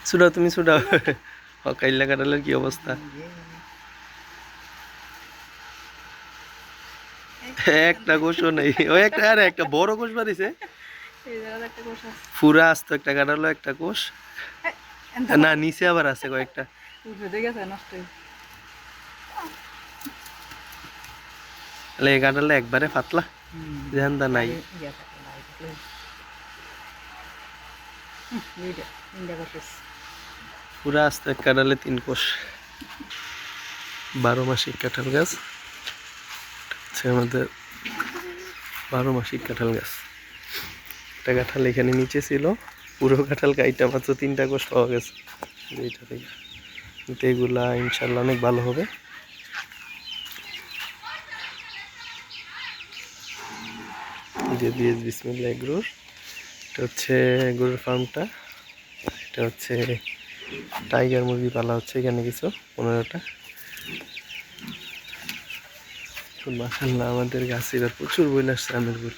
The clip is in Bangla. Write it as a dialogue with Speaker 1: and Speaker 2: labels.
Speaker 1: ছুটাও তুমি ছুটাও। কাইল্লা কাটালের কি অবস্থা? একটা কোষও নেই, ওই একটা আর একটা বড় কোষ বাড়িছে। পুরা আস্ত একটা কাটালো, একটা কোষ না নিচে আবার আছে কয়েকটা। তাহলে এই কাটালে একবারে পাতলা ঝান্দা নাই। পুরা আস্ত এক কাটালে 3 কোষ। 12 মাসিক কাঁঠাল গাছ হচ্ছে আমাদের, 12 মাসিক কাঁঠাল গাছ। একটা কাঁঠাল এখানে নিচে ছিল, পুরো কাঁঠাল কাইটা মাত্র 3টা কোষ পাওয়া গেছে এইটা থেকে। কিন্তু এগুলা ইনশাল্লাহ অনেক ভালো হবে। যে বিএস বিসমিল্লাহ এগ্রোর, এটা হচ্ছে গরুর ফার্মটা। এটা হচ্ছে টাইগার মুরগি পালা হচ্ছে এখানে কিছু 15টা। মাশাআল্লাহ আমাদের গাছে এবার প্রচুর বইল আসছে আমের গুড়।